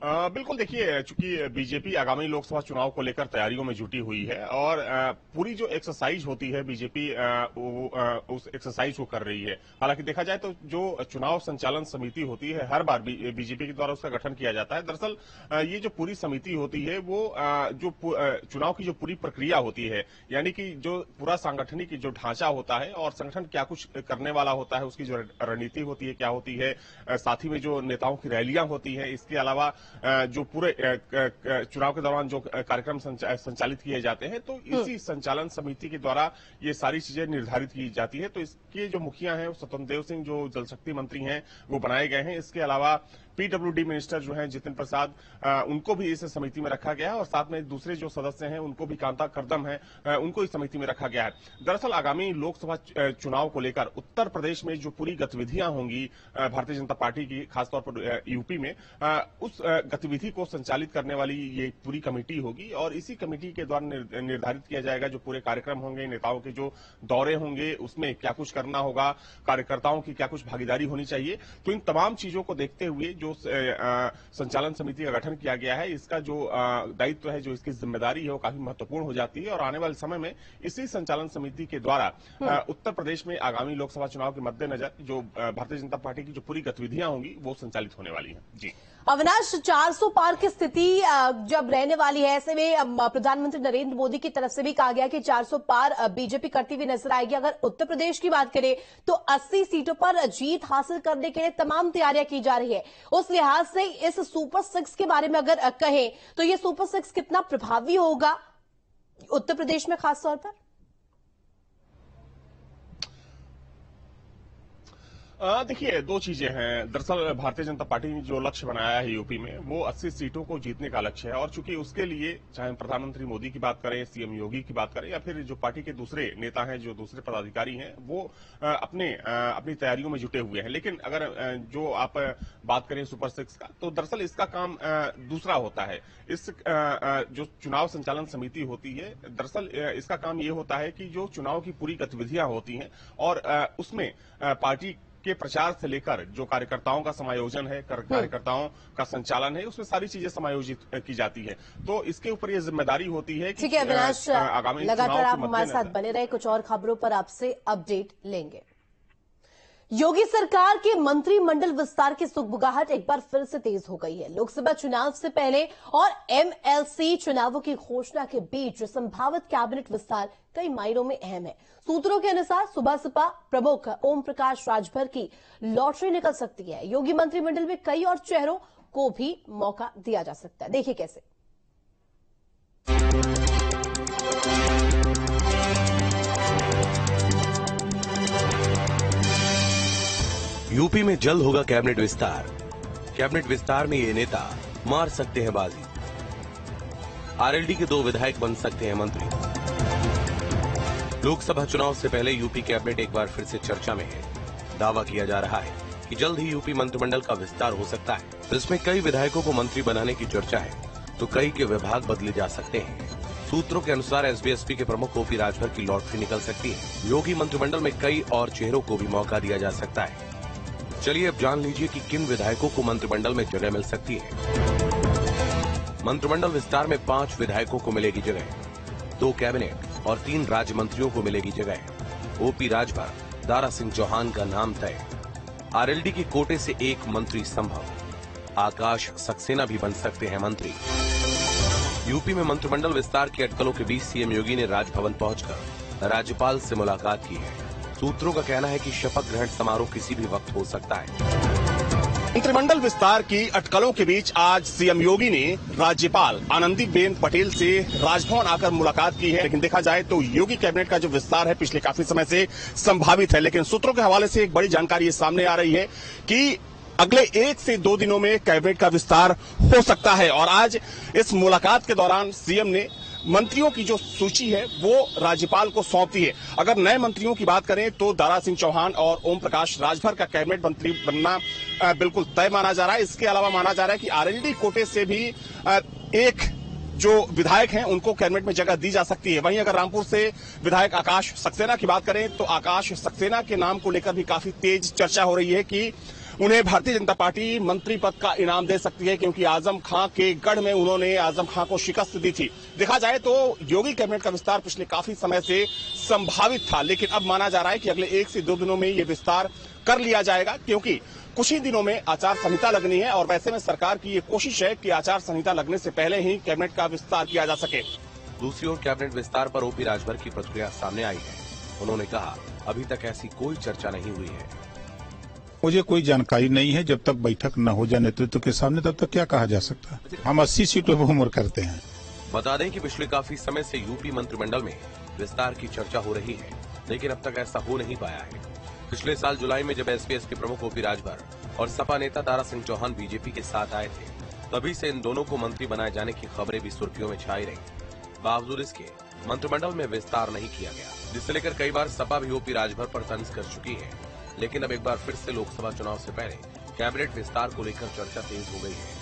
बिल्कुल देखिए, चूंकि बीजेपी आगामी लोकसभा चुनाव को लेकर तैयारियों में जुटी हुई है और पूरी जो एक्सरसाइज होती है बीजेपी उस एक्सरसाइज को कर रही है। हालांकि देखा जाए तो जो चुनाव संचालन समिति होती है हर बार बीजेपी के द्वारा उसका गठन किया जाता है। दरअसल ये जो पूरी समिति होती है वो चुनाव की जो पूरी प्रक्रिया होती है, यानी कि जो पूरा सांगठनिक जो ढांचा होता है और संगठन क्या कुछ करने वाला होता है, उसकी जो रणनीति होती है क्या होती है, साथ ही में जो नेताओं की रैलियां होती है, इसके अलावा जो पूरे चुनाव के दौरान जो कार्यक्रम संचालित किए जाते हैं, तो इसी संचालन समिति के द्वारा ये सारी चीजें निर्धारित की जाती है। तो इसके जो मुखिया हैं स्वतंत्र देव सिंह जो जल शक्ति मंत्री हैं वो बनाए गए हैं। इसके अलावा पीडब्ल्यूडी मिनिस्टर जो हैं जितिन प्रसाद, उनको भी इस समिति में रखा गया है और साथ में दूसरे जो सदस्य हैं उनको भी कांता करदम है, उनको इस समिति में रखा गया है। दरअसल आगामी लोकसभा चुनाव को लेकर उत्तर प्रदेश में जो पूरी गतिविधियां होंगी भारतीय जनता पार्टी की, खासतौर पर यूपी में, उस गतिविधि को संचालित करने वाली ये पूरी कमेटी होगी और इसी कमेटी के द्वारा निर्धारित किया जाएगा जो पूरे कार्यक्रम होंगे, नेताओं के जो दौरे होंगे, उसमें क्या कुछ करना होगा, कार्यकर्ताओं की क्या कुछ भागीदारी होनी चाहिए। तो इन तमाम चीजों को देखते हुए जो संचालन समिति का गठन किया गया है, इसका जो दायित्व है, जो इसकी जिम्मेदारी है, वो काफी महत्वपूर्ण हो जाती है और आने वाले समय में इसी संचालन समिति के द्वारा उत्तर प्रदेश में आगामी लोकसभा चुनाव के मद्देनजर जो भारतीय जनता पार्टी की जो पूरी गतिविधियां होंगी वो संचालित होने वाली हैं। जी अविनाश, 400 पार की स्थिति जब रहने वाली है, ऐसे में प्रधानमंत्री नरेंद्र मोदी की तरफ से भी कहा गया कि 400 पार बीजेपी करती हुई नजर आएगी। अगर उत्तर प्रदेश की बात करें तो 80 सीटों पर जीत हासिल करने के लिए तमाम तैयारियां की जा रही है। उस लिहाज से इस सुपर 6 के बारे में अगर कहें तो ये सुपर 6 कितना प्रभावी होगा उत्तर प्रदेश में खासतौर पर? देखिए, दो चीजें हैं। दरअसल भारतीय जनता पार्टी ने जो लक्ष्य बनाया है यूपी में, वो 80 सीटों को जीतने का लक्ष्य है और चूंकि उसके लिए चाहे प्रधानमंत्री मोदी की बात करें, सीएम योगी की बात करें या फिर जो पार्टी के दूसरे नेता हैं, जो दूसरे पदाधिकारी हैं, वो अपनी तैयारियों में जुटे हुए हैं। लेकिन अगर जो आप बात करें सुपर 6 का, तो दरअसल इसका काम दूसरा होता है। इस जो चुनाव संचालन समिति होती है, दरअसल इसका काम ये होता है कि जो चुनाव की पूरी गतिविधियां होती हैं और उसमें पार्टी के प्रचार से लेकर जो कार्यकर्ताओं का समायोजन है, कार्यकर्ताओं का संचालन है, उसमें सारी चीजें समायोजित की जाती है। तो इसके ऊपर ये जिम्मेदारी होती है कि ठीक है अविनाश, लगातार आप हमारे साथ बने रहे, कुछ और खबरों पर आपसे अपडेट लेंगे। योगी सरकार के मंत्रिमंडल विस्तार की सुगबुगाहट एक बार फिर से तेज हो गई है। लोकसभा चुनाव से पहले और एमएलसी चुनावों की घोषणा के बीच संभावित कैबिनेट विस्तार कई मायनों में अहम है। सूत्रों के अनुसार सुबह सपा प्रमुख ओम प्रकाश राजभर की लॉटरी निकल सकती है। योगी मंत्रिमंडल में कई और चेहरों को भी मौका दिया जा सकता है। देखिए कैसे। यूपी में जल्द होगा कैबिनेट विस्तार। कैबिनेट विस्तार में ये नेता मार सकते हैं बाजी। आरएलडी के 2 विधायक बन सकते हैं मंत्री। लोकसभा चुनाव से पहले यूपी कैबिनेट एक बार फिर से चर्चा में है। दावा किया जा रहा है कि जल्द ही यूपी मंत्रिमंडल का विस्तार हो सकता है। इसमें कई विधायकों को मंत्री बनाने की चर्चा है, तो कई के विभाग बदले जा सकते हैं। सूत्रों के अनुसार एसबीएसपी के प्रमुख ओपी राजभर की लॉटरी निकल सकती है। योगी मंत्रिमंडल में कई और चेहरों को भी मौका दिया जा सकता है। चलिए अब जान लीजिए कि किन विधायकों को मंत्रिमंडल में जगह मिल सकती है। मंत्रिमंडल विस्तार में 5 विधायकों को मिलेगी जगह, 2 कैबिनेट और 3 राज्य मंत्रियों को मिलेगी जगह। ओपी राजभर, दारा सिंह चौहान का नाम तय। आरएलडी के कोटे से 1 मंत्री संभव। आकाश सक्सेना भी बन सकते हैं मंत्री। यूपी में मंत्रिमंडल विस्तार की अटकलों के बीच सीएम योगी ने राजभवन पहुंचकर राज्यपाल से मुलाकात की है। सूत्रों का कहना है कि शपथ ग्रहण समारोह किसी भी वक्त हो सकता है। मंत्रिमंडल विस्तार की अटकलों के बीच आज सीएम योगी ने राज्यपाल आनंदीबेन पटेल से राजभवन आकर मुलाकात की है। लेकिन देखा जाए तो योगी कैबिनेट का जो विस्तार है पिछले काफी समय से संभावित है, लेकिन सूत्रों के हवाले से एक बड़ी जानकारी सामने आ रही है कि अगले 1 से 2 दिनों में कैबिनेट का विस्तार हो सकता है। और आज इस मुलाकात के दौरान सीएम ने मंत्रियों की जो सूची है वो राज्यपाल को सौंपी है। अगर नए मंत्रियों की बात करें तो दारा सिंह चौहान और ओम प्रकाश राजभर का कैबिनेट मंत्री बनना बिल्कुल तय माना जा रहा है। इसके अलावा माना जा रहा है कि आरएलडी कोटे से भी एक जो विधायक हैं उनको कैबिनेट में जगह दी जा सकती है। वहीं अगर रामपुर से विधायक आकाश सक्सेना की बात करें तो आकाश सक्सेना के नाम को लेकर भी काफी तेज चर्चा हो रही है कि उन्हें भारतीय जनता पार्टी मंत्री पद का इनाम दे सकती है, क्योंकि आजम खां के गढ़ में उन्होंने आजम खां को शिकस्त दी थी। देखा जाए तो योगी कैबिनेट का विस्तार पिछले काफी समय से संभावित था, लेकिन अब माना जा रहा है कि अगले 1 से 2 दिनों में ये विस्तार कर लिया जाएगा, क्योंकि कुछ ही दिनों में आचार संहिता लगनी है और वैसे में सरकार की ये कोशिश है कि आचार संहिता लगने से पहले ही कैबिनेट का विस्तार किया जा सके। दूसरी ओर कैबिनेट विस्तार पर ओपी राजभर की प्रतिक्रिया सामने आई है। उन्होंने कहा, अभी तक ऐसी कोई चर्चा नहीं हुई है। मुझे कोई जानकारी नहीं है, जब तक बैठक न हो जाए नेतृत्व के सामने तब तक क्या कहा जा सकता है। हम 80 सीटों पर उम्र करते हैं। बता दें कि पिछले काफी समय से यूपी मंत्रिमंडल में विस्तार की चर्चा हो रही है, लेकिन अब तक ऐसा हो नहीं पाया है। पिछले साल जुलाई में जब एसपीएस के प्रमुख ओपी राजभर और सपा नेता दारा सिंह चौहान बीजेपी के साथ आए थे, तभी से इन दोनों को मंत्री बनाए जाने की खबरें भी सुर्खियों में छाई रही। बावजूद इसके मंत्रिमंडल में विस्तार नहीं किया गया, जिससे लेकर कई बार सपा भी ओपी राजभर पर तंज कर चुकी है। लेकिन अब एक बार फिर से लोकसभा चुनाव से पहले कैबिनेट विस्तार को लेकर चर्चा तेज हो गई है।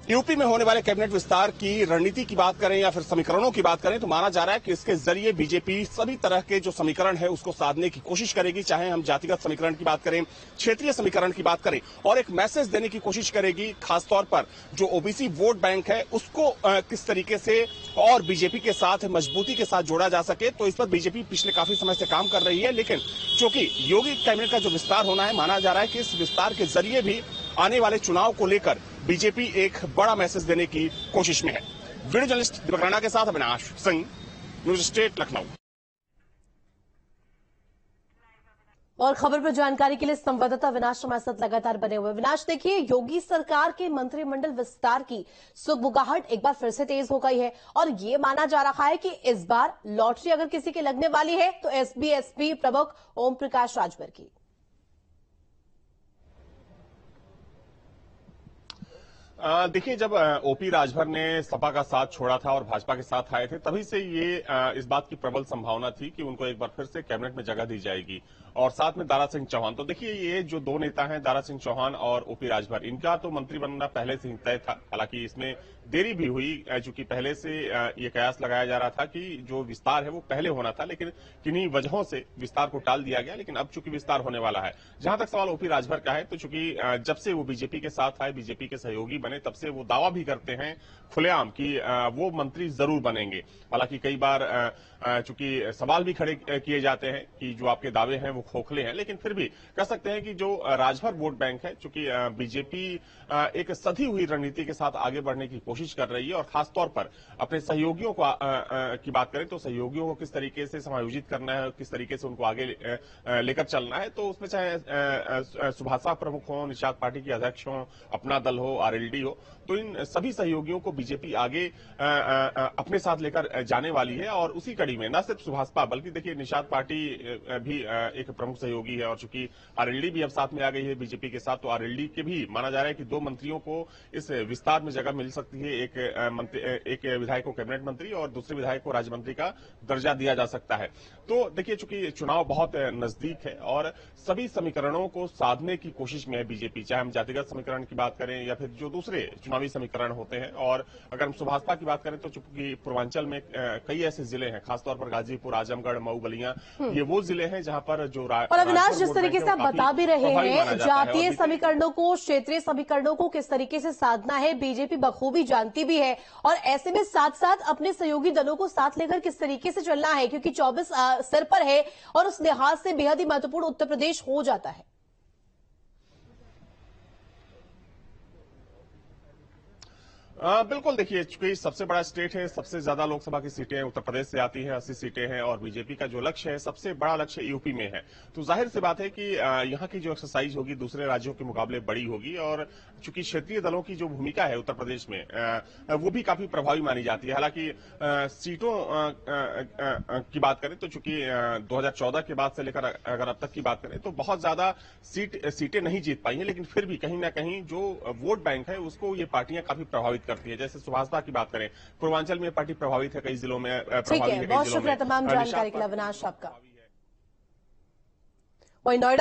यूपी में होने वाले कैबिनेट विस्तार की रणनीति की बात करें या फिर समीकरणों की बात करें तो माना जा रहा है कि इसके जरिए बीजेपी सभी तरह के जो समीकरण है उसको साधने की कोशिश करेगी, चाहे हम जातिगत समीकरण की बात करें, क्षेत्रीय समीकरण की बात करें, और एक मैसेज देने की कोशिश करेगी खासतौर पर जो ओबीसी वोट बैंक है उसको किस तरीके से और बीजेपी के साथ मजबूती के साथ जोड़ा जा सके। तो इस पर बीजेपी पिछले काफी समय से काम कर रही है, लेकिन चूंकि योगी कैबिनेट का जो विस्तार होना है, माना जा रहा है कि इस विस्तार के जरिए भी आने वाले चुनाव को लेकर बीजेपी एक बड़ा मैसेज देने की कोशिश में है। वीडियो जर्नलिस्ट दीपक राणा के साथ अविनाश सिंह, न्यूज स्टेट लखनऊ। और खबर पर जानकारी के लिए संवाददाता विनाश हमारे साथ लगातार बने हुए। विनाश, देखिए, योगी सरकार के मंत्रिमंडल विस्तार की सुगबुगाहट एक बार फिर से तेज हो गई है और ये माना जा रहा है कि इस बार लॉटरी अगर किसी की लगने वाली है तो एसपी प्रमुख ओम प्रकाश राजभर की। देखिए, जब ओपी राजभर ने सपा का साथ छोड़ा था और भाजपा के साथ आए थे, तभी से ये इस बात की प्रबल संभावना थी कि उनको एक बार फिर से कैबिनेट में जगह दी जाएगी, और साथ में दारा सिंह चौहान। तो देखिए, ये जो दो नेता हैं, दारा सिंह चौहान और ओपी राजभर, इनका तो मंत्री बनना पहले से ही तय था। हालांकि इसमें देरी भी हुई, चूंकि पहले से ये कयास लगाया जा रहा था कि जो विस्तार है वो पहले होना था, लेकिन किन्हीं वजहों से विस्तार को टाल दिया गया। लेकिन अब चूंकि विस्तार होने वाला है, जहां तक सवाल ओपी राजभर का है, तो चूंकि जब से वो बीजेपी के साथ आए, बीजेपी के सहयोगी बने, तब से वो दावा भी करते हैं खुलेआम कि वो मंत्री जरूर बनेंगे। हालांकि कई बार चूंकि सवाल भी खड़े किए जाते हैं कि जो आपके दावे हैं वो खोखले हैं, लेकिन फिर भी कह सकते हैं कि जो राजभर वोट बैंक है, चूंकि बीजेपी एक सधी हुई रणनीति के साथ आगे बढ़ने की कोशिश कर रही है, और खासतौर पर अपने सहयोगियों को की बात करें तो सहयोगियों को किस तरीके से समायोजित करना है, किस तरीके से उनको आगे लेकर चलना है। तो उसमें चाहे सुभाषा प्रमुख हो, निषाद पार्टी के अध्यक्ष हो, अपना दल हो, आरएलडी हो, तो इन सभी सहयोगियों को बीजेपी आगे अपने साथ लेकर जाने वाली है। और उसी कड़ी में न सिर्फ सुभाषपा बल्कि देखिए निषाद पार्टी भी एक प्रमुख सहयोगी है, और चूंकि आरएलडी भी अब साथ में आ गई है बीजेपी के साथ, तो आरएलडी के भी माना जा रहा है कि 2 मंत्रियों को इस विस्तार में जगह मिल सकती है। एक विधायक को कैबिनेट मंत्री और दूसरे विधायक को राज्य मंत्री का दर्जा दिया जा सकता है। तो देखिए, चूंकि चुनाव बहुत नजदीक है और सभी समीकरणों को साधने की कोशिश में है बीजेपी, चाहे हम जातिगत समीकरण की बात करें या फिर जो दूसरे चुनावी समीकरण होते हैं। और अगर हम सुभाषपा की बात करें तो चूंकि पूर्वांचल में कई ऐसे जिले हैं, खासतौर पर गाजीपुर, आजमगढ़, मऊ, बलिया, ये वो जिले हैं जहां पर जो और अविनाश, जिस तरीके से आप बता भी रहे हैं, जातीय समीकरणों को, क्षेत्रीय समीकरणों को किस तरीके से साधना है बीजेपी बखूबी जानती भी है, और ऐसे में साथ साथ अपने सहयोगी दलों को साथ लेकर किस तरीके से चलना है, क्योंकि 24 सिर पर है और उस लिहाज से बेहद ही महत्वपूर्ण उत्तर प्रदेश हो जाता है। बिल्कुल, देखिए, चूंकि सबसे बड़ा स्टेट है, सबसे ज्यादा लोकसभा की सीटें उत्तर प्रदेश से आती हैं, 80 सीटें हैं, और बीजेपी का जो लक्ष्य है, सबसे बड़ा लक्ष्य यूपी में है। तो जाहिर सी बात है कि यहाँ की जो एक्सरसाइज होगी दूसरे राज्यों के मुकाबले बड़ी होगी, और चूंकि क्षेत्रीय दलों की जो भूमिका है उत्तर प्रदेश में वो भी काफी प्रभावी मानी जाती है। हालांकि सीटों की बात करें तो चूंकि 2014 के बाद से लेकर अगर अब तक की बात करें तो बहुत ज्यादा सीटें नहीं जीत पाई हैं, लेकिन फिर भी कहीं ना कहीं जो वोट बैंक है उसको ये पार्टियां काफी प्रभावित करती है। जैसे सुभाषपा की बात करें, पूर्वांचल में पार्टी प्रभावित है, कई जिलों में प्रभावित है। बहुत शुक्रिया तमाम जानकारी के लिए अविनाश आपका। वहीं नोएडा